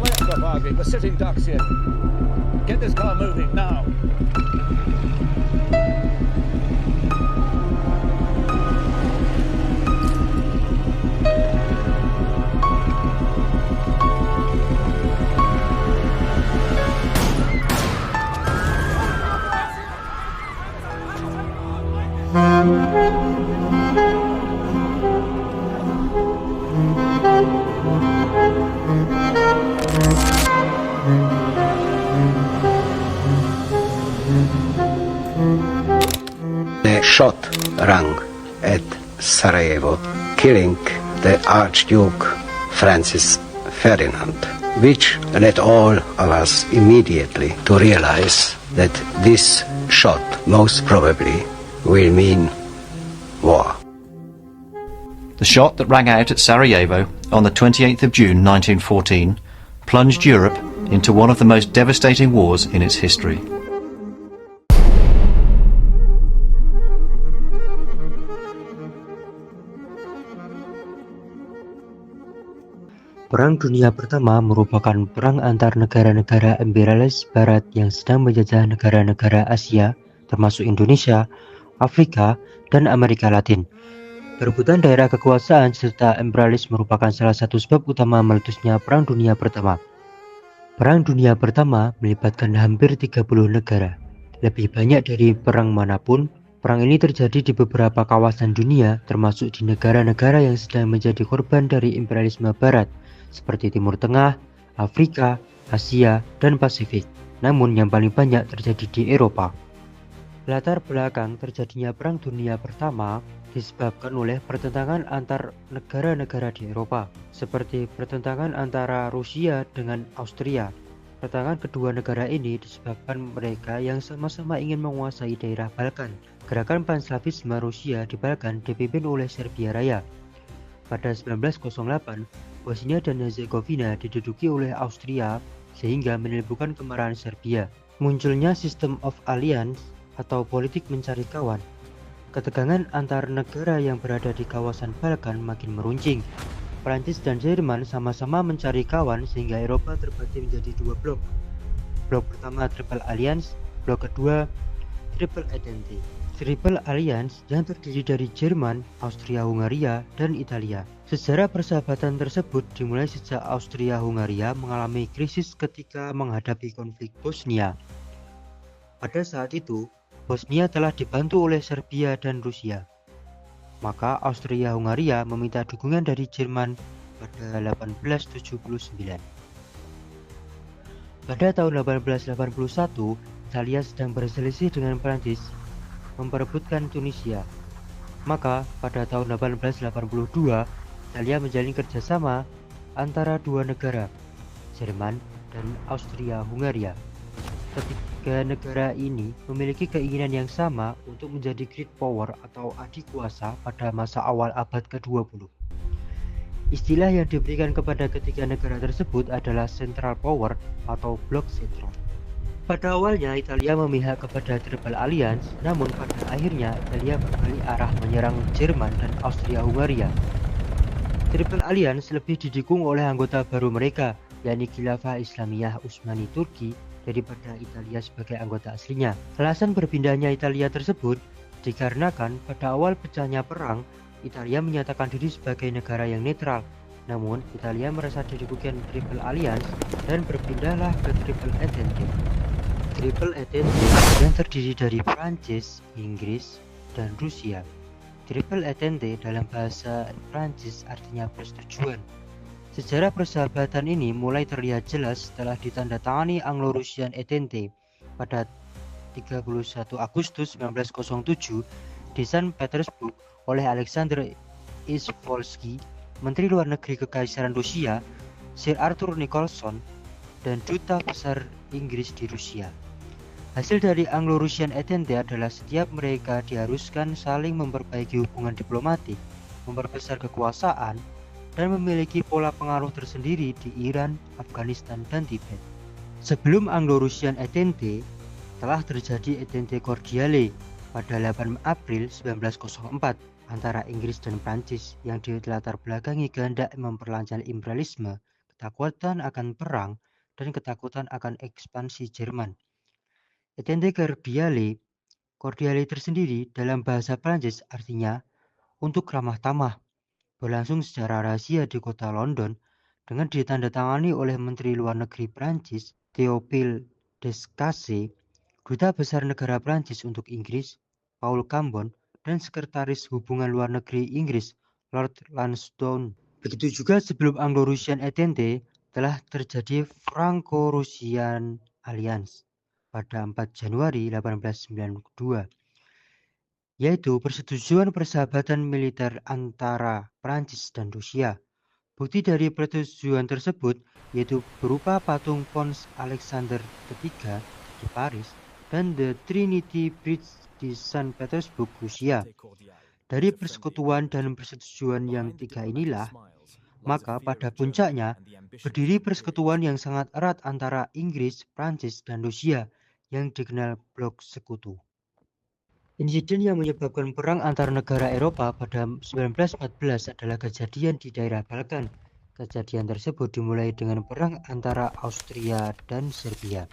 Left of Harvey, the sitting ducks in. Get this car moving now. The shot rang at Sarajevo, killing the Archduke Francis Ferdinand, which led all of us immediately to realize that this shot most probably will mean war. The shot that rang out at Sarajevo on the 28th of June 1914 plunged Europe into one of the most devastating wars in its history. Perang Dunia Pertama merupakan perang antar negara-negara imperialis Barat yang sedang menjajah negara-negara Asia, termasuk Indonesia, Afrika, dan Amerika Latin. Perebutan daerah kekuasaan serta imperialis merupakan salah satu sebab utama meletusnya Perang Dunia Pertama. Perang Dunia Pertama melibatkan hampir 30 negara. Lebih banyak dari perang manapun, perang ini terjadi di beberapa kawasan dunia, termasuk di negara-negara yang sedang menjadi korban dari imperialisme Barat, seperti Timur Tengah, Afrika, Asia, dan Pasifik. Namun yang paling banyak terjadi di Eropa. Latar belakang terjadinya Perang Dunia Pertama disebabkan oleh pertentangan antar negara-negara di Eropa, seperti pertentangan antara Rusia dengan Austria. Pertentangan kedua negara ini disebabkan mereka yang sama-sama ingin menguasai daerah Balkan. Gerakan Panslavisme Rusia di Balkan dipimpin oleh Serbia Raya. Pada 1908, Bosnia dan Herzegovina diduduki oleh Austria sehingga menimbulkan kemarahan Serbia. Munculnya System of Alliance atau politik mencari kawan. Ketegangan antar negara yang berada di kawasan Balkan makin meruncing. Prancis dan Jerman sama-sama mencari kawan sehingga Eropa terbagi menjadi dua blok. Blok pertama Triple Alliance, blok kedua Triple Entente. Triple Alliance yang terdiri dari Jerman, Austria-Hungaria, dan Italia. Sejarah persahabatan tersebut dimulai sejak Austria-Hungaria mengalami krisis ketika menghadapi konflik Bosnia. Pada saat itu, Bosnia telah dibantu oleh Serbia dan Rusia. Maka Austria-Hungaria meminta dukungan dari Jerman pada 1879. Pada tahun 1881, Italia sedang berselisih dengan Prancis memperebutkan Tunisia. Maka pada tahun 1882 Italia menjalin kerjasama antara dua negara, Jerman dan Austria-Hungaria. Ketiga negara ini memiliki keinginan yang sama untuk menjadi great power atau adik kuasa pada masa awal abad ke-20. Istilah yang diberikan kepada ketiga negara tersebut adalah Central Power atau Blok Sentral. Pada awalnya Italia memihak kepada Triple Alliance, namun pada akhirnya Italia berbalik arah menyerang Jerman dan Austria-Hungaria. Triple Alliance lebih didukung oleh anggota baru mereka, yakni Khilafah Islamiyah Utsmani Turki, daripada Italia sebagai anggota aslinya. Alasan berpindahnya Italia tersebut dikarenakan pada awal pecahnya perang, Italia menyatakan diri sebagai negara yang netral. Namun, Italia merasa didudukan Triple Alliance dan berpindahlah ke Triple Entente. Triple Entente yang terdiri dari Prancis, Inggris, dan Rusia. Triple Entente dalam bahasa Prancis artinya persetujuan. Sejarah persahabatan ini mulai terlihat jelas setelah ditandatangani Anglo-Russian Entente pada 31 Agustus 1907 di St. Petersburg oleh Alexander Izvolsky, Menteri Luar Negeri Kekaisaran Rusia, Sir Arthur Nicholson, dan Duta Besar Inggris di Rusia. Hasil dari Anglo-Russian Entente adalah setiap mereka diharuskan saling memperbaiki hubungan diplomatik, memperbesar kekuasaan, dan memiliki pola pengaruh tersendiri di Iran, Afghanistan, dan Tibet. Sebelum Anglo-Russian Entente, telah terjadi Entente Cordiale pada 8 April 1904 antara Inggris dan Prancis yang dilatar belakangi kehendak memperlancar imperialisme, ketakutan akan perang, dan ketakutan akan ekspansi Jerman. Entente cordiale tersendiri dalam bahasa Prancis artinya untuk ramah tamah, berlangsung secara rahasia di kota London dengan ditandatangani oleh Menteri Luar Negeri Prancis Théophile Descassés, Duta Besar Negara Prancis untuk Inggris Paul Cambon, dan Sekretaris Hubungan Luar Negeri Inggris Lord Lansdowne. Begitu juga sebelum Anglo-Russian Entente telah terjadi Franco-Russian Alliance pada 4 Januari 1892, yaitu persetujuan persahabatan militer antara Prancis dan Rusia. Bukti dari persetujuan tersebut yaitu berupa patung Pons Alexander III di Paris dan The Trinity Bridge di Saint Petersburg, Rusia. Dari persekutuan dan persetujuan yang tiga inilah, maka pada puncaknya berdiri persekutuan yang sangat erat antara Inggris, Prancis, dan Rusia yang dikenal Blok Sekutu. Insiden yang menyebabkan perang antar negara Eropa pada 1914 adalah kejadian di daerah Balkan. Kejadian tersebut dimulai dengan perang antara Austria dan Serbia.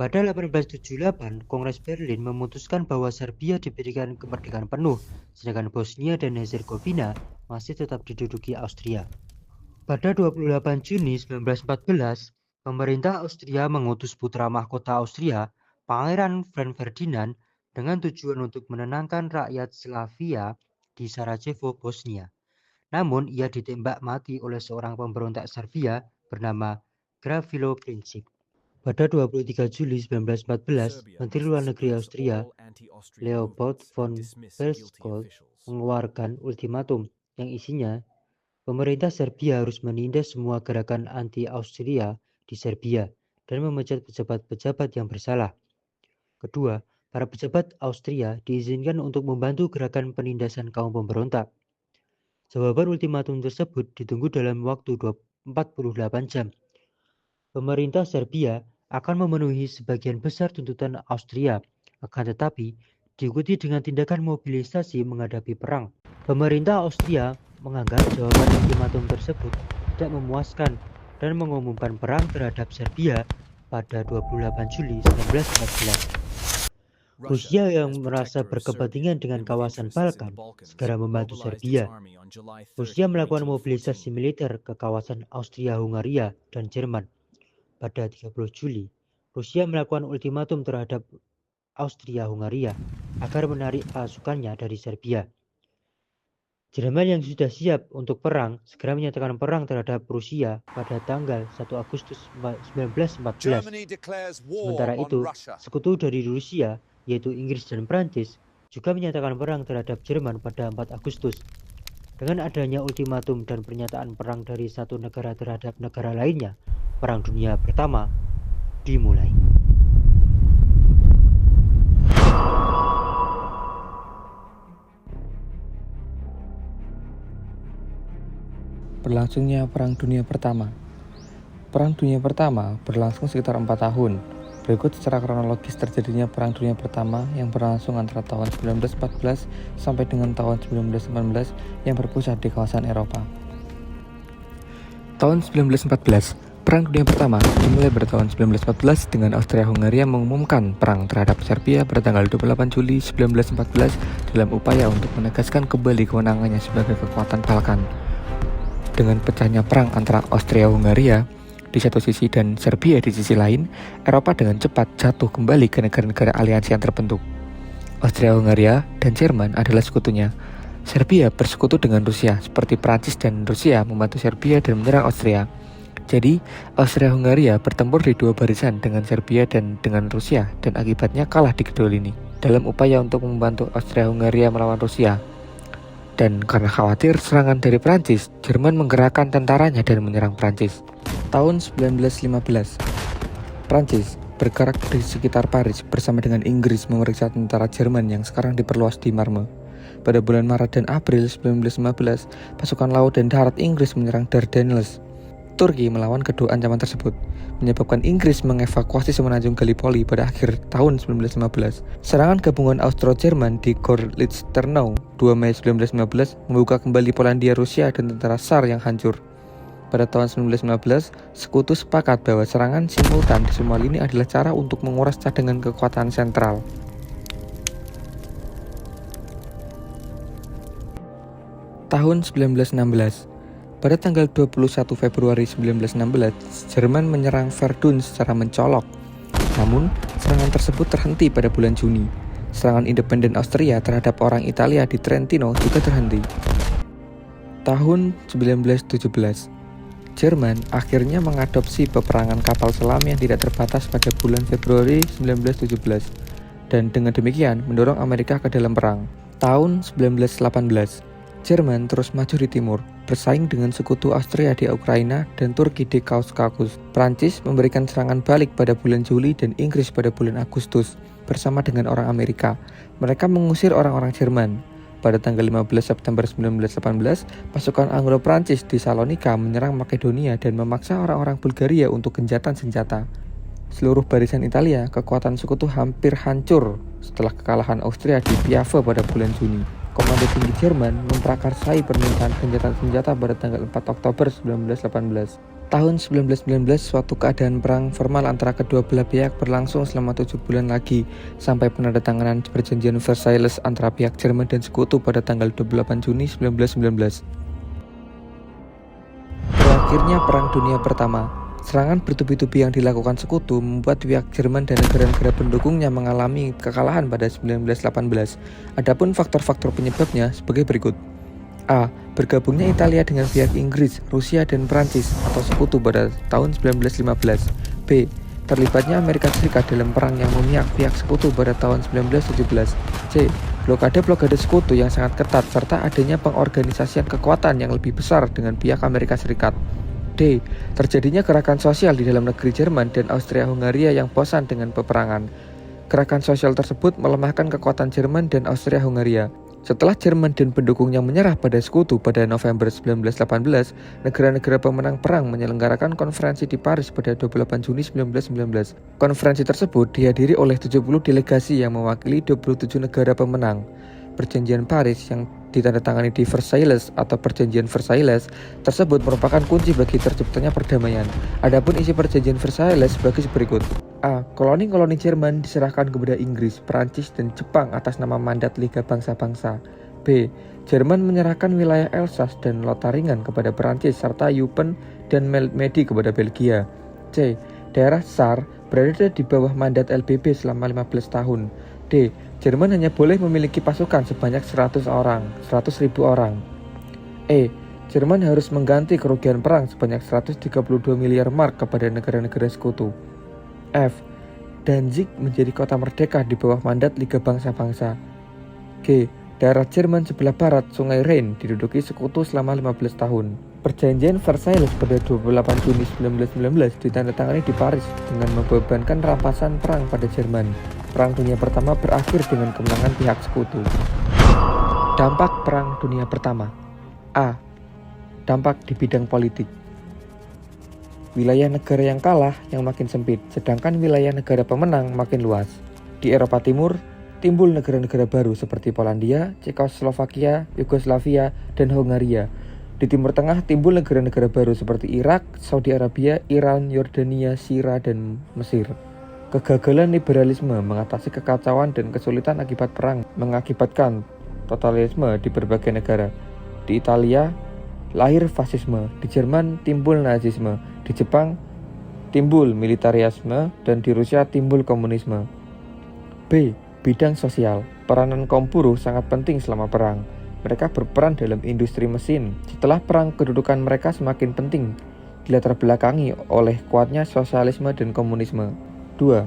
Pada 1878, Kongres Berlin memutuskan bahwa Serbia diberikan kemerdekaan penuh, sedangkan Bosnia dan Herzegovina masih tetap diduduki Austria. Pada 28 Juni 1914, pemerintah Austria mengutus putra mahkota Austria, Pangeran Franz Ferdinand, dengan tujuan untuk menenangkan rakyat Slavia di Sarajevo, Bosnia. Namun, ia ditembak mati oleh seorang pemberontak Serbia bernama Gavrilo Princip. Pada 23 Juli 1914, Menteri Luar Negeri Austria, Leopold von Berchtold, mengeluarkan ultimatum yang isinya pemerintah Serbia harus menindas semua gerakan anti-Austria di Serbia dan memecat pejabat-pejabat yang bersalah. Kedua, para pejabat Austria diizinkan untuk membantu gerakan penindasan kaum pemberontak. Jawaban ultimatum tersebut ditunggu dalam waktu 48 jam. Pemerintah Serbia akan memenuhi sebagian besar tuntutan Austria, akan tetapi diikuti dengan tindakan mobilisasi menghadapi perang. Pemerintah Austria menganggap jawaban ultimatum tersebut tidak memuaskan dan mengumumkan perang terhadap Serbia pada 28 Juli 1914. Rusia yang merasa berkepentingan dengan kawasan Balkan segera membantu Serbia. Rusia melakukan mobilisasi militer ke kawasan Austria-Hungaria dan Jerman. Pada 30 Juli, Rusia melakukan ultimatum terhadap Austria-Hungaria agar menarik pasukannya dari Serbia. Jerman yang sudah siap untuk perang segera menyatakan perang terhadap Rusia pada tanggal 1 Agustus 1914. Sementara itu, sekutu dari Rusia, yaitu Inggris dan Prancis, juga menyatakan perang terhadap Jerman pada 4 Agustus. Dengan adanya ultimatum dan pernyataan perang dari satu negara terhadap negara lainnya, Perang Dunia Pertama dimulai. Berlangsungnya Perang Dunia Pertama. Perang Dunia Pertama berlangsung sekitar 4 tahun. Berikut secara kronologis terjadinya Perang Dunia Pertama yang berlangsung antara tahun 1914 sampai dengan tahun 1919 yang berpusat di kawasan Eropa. Tahun 1914, Perang Dunia Pertama dimulai pada tahun 1914 dengan Austria-Hungaria mengumumkan perang terhadap Serbia pada tanggal 28 Juli 1914 dalam upaya untuk menegaskan kembali kewenangannya sebagai kekuatan Balkan. Dengan pecahnya perang antara Austria-Hungaria di satu sisi dan Serbia di sisi lain, Eropa dengan cepat jatuh kembali ke negara-negara aliansi yang terbentuk. Austria-Hungaria dan Jerman adalah sekutunya. Serbia bersekutu dengan Rusia, seperti Prancis dan Rusia membantu Serbia dan menyerang Austria. Jadi, Austria-Hungaria bertempur di dua barisan dengan Serbia dan dengan Rusia, dan akibatnya kalah di kedua lini. Dalam upaya untuk membantu Austria-Hungaria melawan Rusia, dan karena khawatir serangan dari Prancis, Jerman menggerakkan tentaranya dan menyerang Prancis. Tahun 1915, Prancis bergerak di sekitar Paris bersama dengan Inggris memeriksa tentara Jerman yang sekarang diperluas di Marne. Pada bulan Maret dan April 1915, pasukan laut dan darat Inggris menyerang Dardanelles. Turki melawan kedua ancaman tersebut, menyebabkan Inggris mengevakuasi semenanjung Gallipoli pada akhir tahun 1915. Serangan gabungan Austro-Jerman di Gorlitzternau 2 Mei 1919 membuka kembali Polandia Rusia dan tentara Tsar yang hancur. Pada tahun 1919, sekutu sepakat bahwa serangan simultan di semua lini adalah cara untuk menguras cadangan kekuatan sentral. Tahun 1916. Pada tanggal 21 Februari 1916, Jerman menyerang Verdun secara mencolok. Namun, serangan tersebut terhenti pada bulan Juni. Serangan independen Austria terhadap orang Italia di Trentino juga terhenti. Tahun 1917, Jerman akhirnya mengadopsi peperangan kapal selam yang tidak terbatas pada bulan Februari 1917, dan dengan demikian mendorong Amerika ke dalam perang. Tahun 1918, Jerman terus maju di timur, bersaing dengan sekutu Austria di Ukraina dan Turki di Kaukasus. Prancis memberikan serangan balik pada bulan Juli dan Inggris pada bulan Agustus bersama dengan orang Amerika. Mereka mengusir orang-orang Jerman. Pada tanggal 15 September 1918, pasukan Anglo-Prancis di Salonika menyerang Makedonia dan memaksa orang-orang Bulgaria untuk genjatan senjata. Seluruh barisan Italia, kekuatan sekutu hampir hancur setelah kekalahan Austria di Piave pada bulan Juni. Komando tinggi Jerman memprakarsai permintaan genjatan senjata pada tanggal 4 Oktober 1918. Tahun 1919, suatu keadaan perang formal antara kedua belah pihak berlangsung selama 7 bulan lagi, sampai penandatanganan perjanjian Versailles antara pihak Jerman dan sekutu pada tanggal 28 Juni 1919. Berakhirnya Perang Dunia Pertama. Serangan bertubi-tubi yang dilakukan sekutu membuat pihak Jerman dan negara-negara pendukungnya mengalami kekalahan pada 1918. Adapun faktor-faktor penyebabnya sebagai berikut. A. Bergabungnya Italia dengan pihak Inggris, Rusia, dan Prancis atau sekutu pada tahun 1915. B. Terlibatnya Amerika Serikat dalam perang yang memihak pihak sekutu pada tahun 1917. C. Blokade-blokade sekutu yang sangat ketat serta adanya pengorganisasian kekuatan yang lebih besar dengan pihak Amerika Serikat. D. Terjadinya gerakan sosial di dalam negeri Jerman dan Austria-Hungaria yang bosan dengan peperangan. Gerakan sosial tersebut melemahkan kekuatan Jerman dan Austria-Hungaria. Setelah Jerman dan pendukungnya menyerah pada sekutu pada November 1918, negara-negara pemenang perang menyelenggarakan konferensi di Paris pada 28 Juni 1919. Konferensi tersebut dihadiri oleh 70 delegasi yang mewakili 27 negara pemenang. Perjanjian Paris yang ditandatangani di Versailles atau Perjanjian Versailles tersebut merupakan kunci bagi terciptanya perdamaian. Adapun isi Perjanjian Versailles sebagai berikut. A. Koloni-koloni Jerman diserahkan kepada Inggris, Prancis, dan Jepang atas nama mandat Liga Bangsa-Bangsa. B. Jerman menyerahkan wilayah Alsace dan Lotharingen kepada Prancis serta Eupen dan Melmedi kepada Belgia. C. Daerah Saar berada di bawah mandat LBB selama 15 tahun. D. Jerman hanya boleh memiliki pasukan sebanyak 100.000 orang. E. Jerman harus mengganti kerugian perang sebanyak 132 miliar mark kepada negara-negara sekutu. F. Danzig menjadi kota merdeka di bawah mandat Liga Bangsa-Bangsa. G. Daerah Jerman sebelah barat Sungai Rhine diduduki sekutu selama 15 tahun. Perjanjian Versailles pada 28 Juni 1919 ditandatangani di Paris dengan membebankan rampasan perang pada Jerman. Perang Dunia Pertama berakhir dengan kemenangan pihak sekutu. Dampak Perang Dunia Pertama. A. Dampak di bidang politik. Wilayah negara yang kalah yang makin sempit, sedangkan wilayah negara pemenang makin luas. Di Eropa Timur, timbul negara-negara baru seperti Polandia, Cekoslovakia, Yugoslavia, dan Hungaria. Di Timur Tengah timbul negara-negara baru seperti Irak, Saudi Arabia, Iran, Yordania, Syria, dan Mesir. Kegagalan liberalisme mengatasi kekacauan dan kesulitan akibat perang mengakibatkan totalisme di berbagai negara. Di Italia, lahir fasisme. Di Jerman, timbul nazisme. Di Jepang, timbul militarisme. Dan di Rusia, timbul komunisme. B. Bidang sosial. Peranan kaum buruh sangat penting selama perang. Mereka berperan dalam industri mesin. Setelah perang, kedudukan mereka semakin penting, dilatar belakangi oleh kuatnya sosialisme dan komunisme. 2.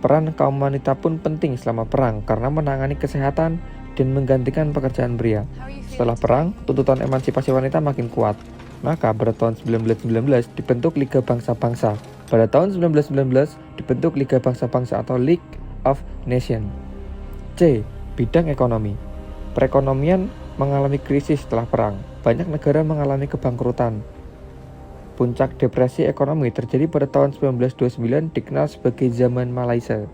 Peran kaum wanita pun penting selama perang karena menangani kesehatan dan menggantikan pekerjaan pria. Setelah perang, tuntutan emansipasi wanita makin kuat. Maka pada tahun 1919 dibentuk Liga Bangsa-Bangsa. Pada tahun 1919 dibentuk Liga Bangsa-Bangsa atau League of Nations. C. Bidang ekonomi. Perekonomian mengalami krisis setelah perang. Banyak negara mengalami kebangkrutan. Puncak depresi ekonomi terjadi pada tahun 1929 dikenal sebagai zaman Malaysia.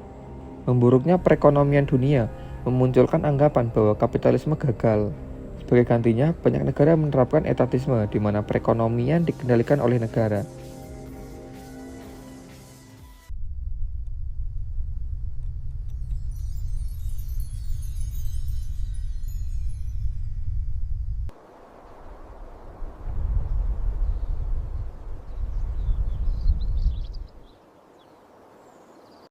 Memburuknya perekonomian dunia memunculkan anggapan bahwa kapitalisme gagal. Sebagai gantinya, banyak negara menerapkan etatisme di mana perekonomian dikendalikan oleh negara.